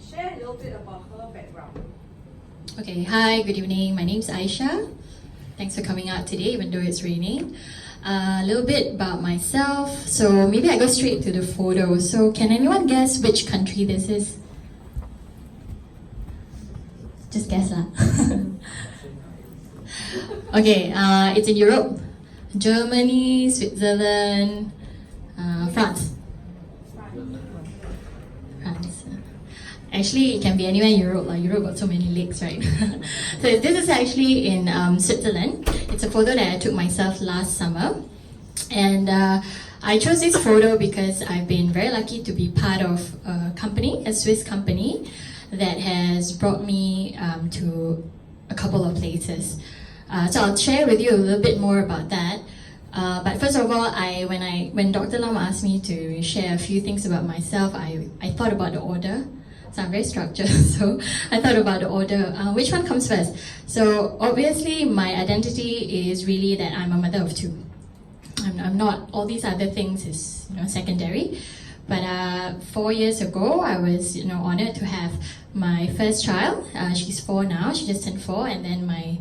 share a little bit about her background. Okay, hi, good evening. My name's Aisha. Thanks for coming out today, even though it's raining. A little bit about myself. So maybe I go straight to the photo. So can anyone guess which country this is? Just guess lah. Okay, it's in Europe. Germany, Switzerland, France. France. Actually, it can be anywhere in Europe. Europe got so many lakes, right? So this is actually in Switzerland. It's a photo that I took myself last summer. And I chose this photo because I've been very lucky to be part of a company, a Swiss company, that has brought me to a couple of places. So I'll share with you a little bit more about that. But first of all, when Dr. Lam asked me to share a few things about myself, I thought about the order. So I'm very structured, so I thought about the order. Which one comes first? So obviously my identity is really that I'm a mother of two. I'm not, all these other things is secondary. But 4 years ago, I was honored to have my first child. She's 4 now, she just turned 4, and then my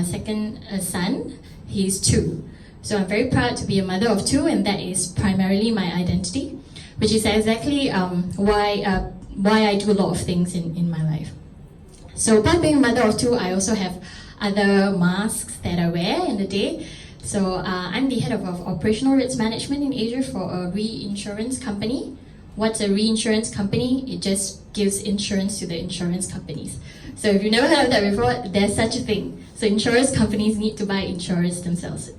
second son, he's 2. So I'm very proud to be a mother of 2, and that is primarily my identity, which is exactly why I do a lot of things in my life. So apart being a mother of 2, I also have other masks that I wear in the day. So I'm the head of operational risk management in Asia for a reinsurance company. What's a reinsurance company? It just gives insurance to the insurance companies. So if you've never heard of that before, there's such a thing. So insurance companies need to buy insurance themselves.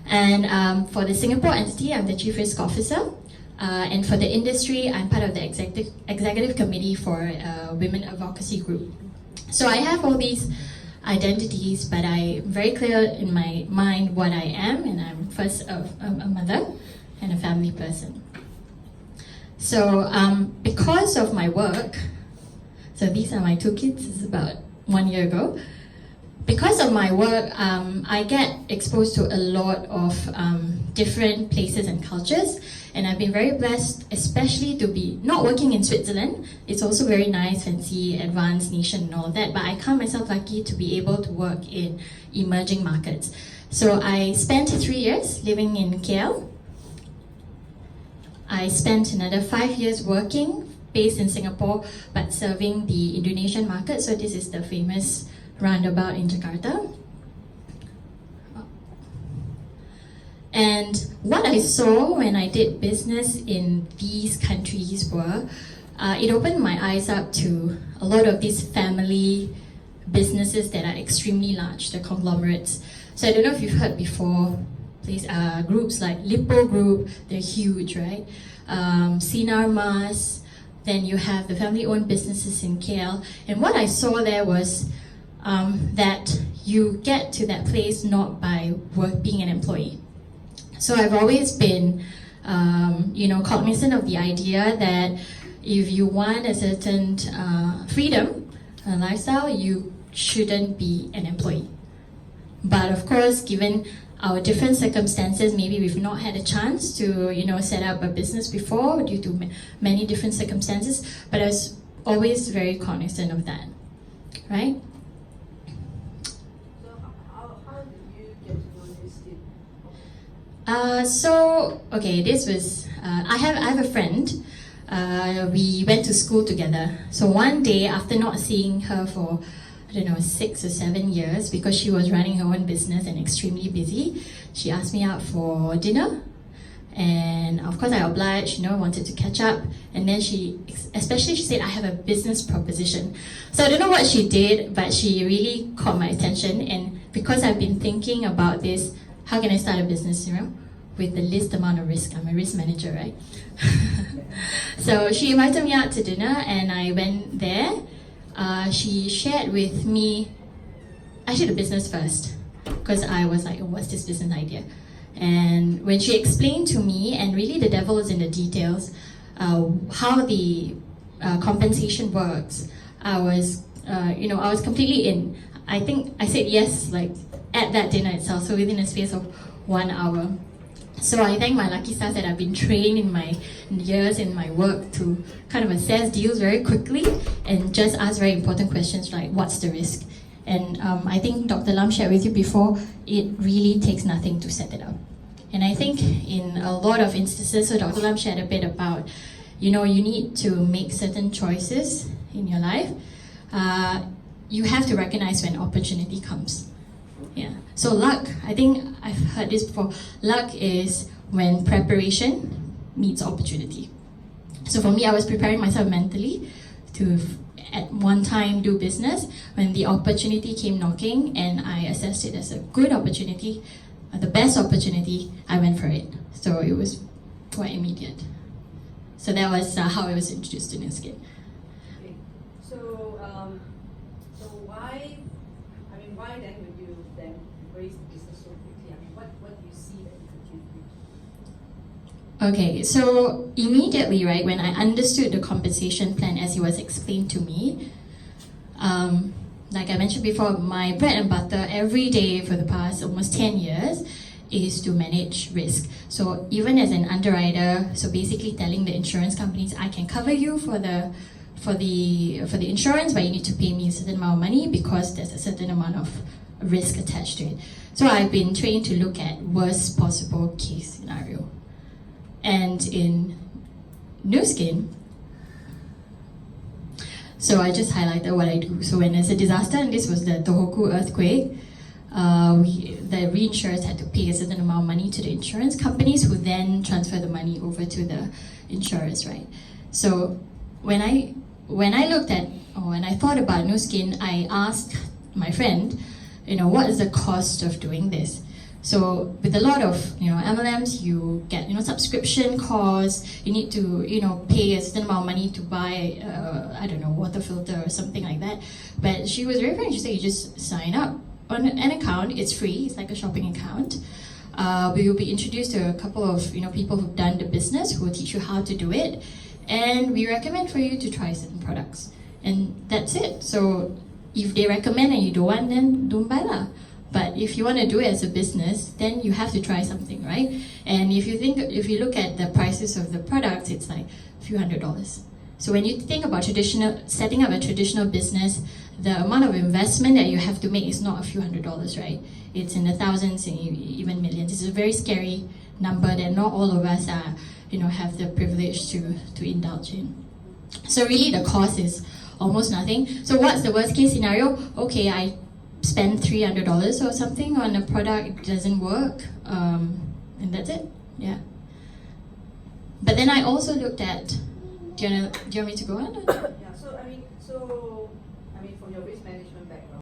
And for the Singapore entity, I'm the Chief Risk Officer. And for the industry, I'm part of the executive committee for Women Advocacy Group. So I have all these identities, but I'm very clear in my mind what I am, and I'm first a mother and a family person. So because of my work, so these are my 2 kids, this is about 1 year ago. Because of my work, I get exposed to a lot of different places and cultures, and I've been very blessed, especially to be not working in Switzerland. It's also very nice, fancy, advanced nation and all of that, but I count myself lucky to be able to work in emerging markets. So I spent 3 years living in KL. I spent another 5 years working, based in Singapore, but serving the Indonesian market. So this is the famous roundabout in Jakarta. And what I saw when I did business in these countries were, it opened my eyes up to a lot of these family businesses that are extremely large, the conglomerates. So I don't know if you've heard before, groups like Lippo Group, they're huge, right? Sinar Mas, then you have the family-owned businesses in KL. And what I saw there was that you get to that place not by being an employee. So I've always been, cognizant of the idea that if you want a certain freedom, lifestyle, you shouldn't be an employee. But of course, given our different circumstances, maybe we've not had a chance to, set up a business before due to many different circumstances. But I was always very cognizant of that, right? This was, I have a friend, we went to school together. So one day, after not seeing her for, 6 or 7 years, because she was running her own business and extremely busy, she asked me out for dinner. And of course I obliged, wanted to catch up. And then she said, I have a business proposition. So I don't know what she did, but she really caught my attention. And because I've been thinking about this, how can I start a business, with the least amount of risk? I'm a risk manager, right? So she invited me out to dinner and I went there. She shared with me, actually the business first, because I was like, what's this business idea? And when she explained to me, and really the devil is in the details, how the compensation works, I was completely in. I think I said yes, like at that dinner itself, so within a space of 1 hour. So I thank my lucky stars that I've been trained in my years in my work to kind of assess deals very quickly and just ask very important questions like what's the risk? And I think Dr. Lam shared with you before, it really takes nothing to set it up. And I think in a lot of instances, so Dr. Lam shared a bit about, you need to make certain choices in your life. You have to recognize when opportunity comes. Yeah. So luck, I think I've heard this before. Luck is when preparation meets opportunity. So for me, I was preparing myself mentally to at one time do business. When the opportunity came knocking and I assessed it as a good opportunity, the best opportunity, I went for it. So it was quite immediate. So that was how I was introduced to New Skin. Okay. So why then would you then embrace the business so quickly? I mean, what do you see that you could give? Okay, so immediately, right, when I understood the compensation plan as it was explained to me, like I mentioned before, my bread and butter every day for the past almost 10 years is to manage risk. So even as an underwriter, so basically telling the insurance companies, I can cover you for the insurance, but you need to pay me a certain amount of money because there's a certain amount of risk attached to it. So I've been trained to look at worst possible case scenario. And in New Skin, so I just highlighted what I do. So when there's a disaster, and this was the Tohoku earthquake, the reinsurers had to pay a certain amount of money to the insurance companies who then transfer the money over to the insurers, right? So when I thought about New Skin, I asked my friend, what is the cost of doing this? So with a lot of MLMs, you get subscription costs. You need to pay a certain amount of money to buy water filter or something like that. But she was very frank. She said you just sign up on an account. It's free. It's like a shopping account. We will be introduced to a couple of people who've done the business who will teach you how to do it, and we recommend for you to try certain products, and that's it. So if they recommend and you don't want, then don't buy lah. But if you want to do it as a business, then you have to try something, right? And if you look at the prices of the products, it's like a few $100s. So when you think about setting up a traditional business, the amount of investment that you have to make is not a few $100s, right? It's in the thousands and even millions. It's a very scary number that not all of us are, have the privilege to indulge in. So really the cost is almost nothing. So what's the worst case scenario? Okay, I spend $300 or something on a product, it doesn't work, and that's it. Yeah. But then I also looked at, do you want me to go on? Yeah. So from your risk management background.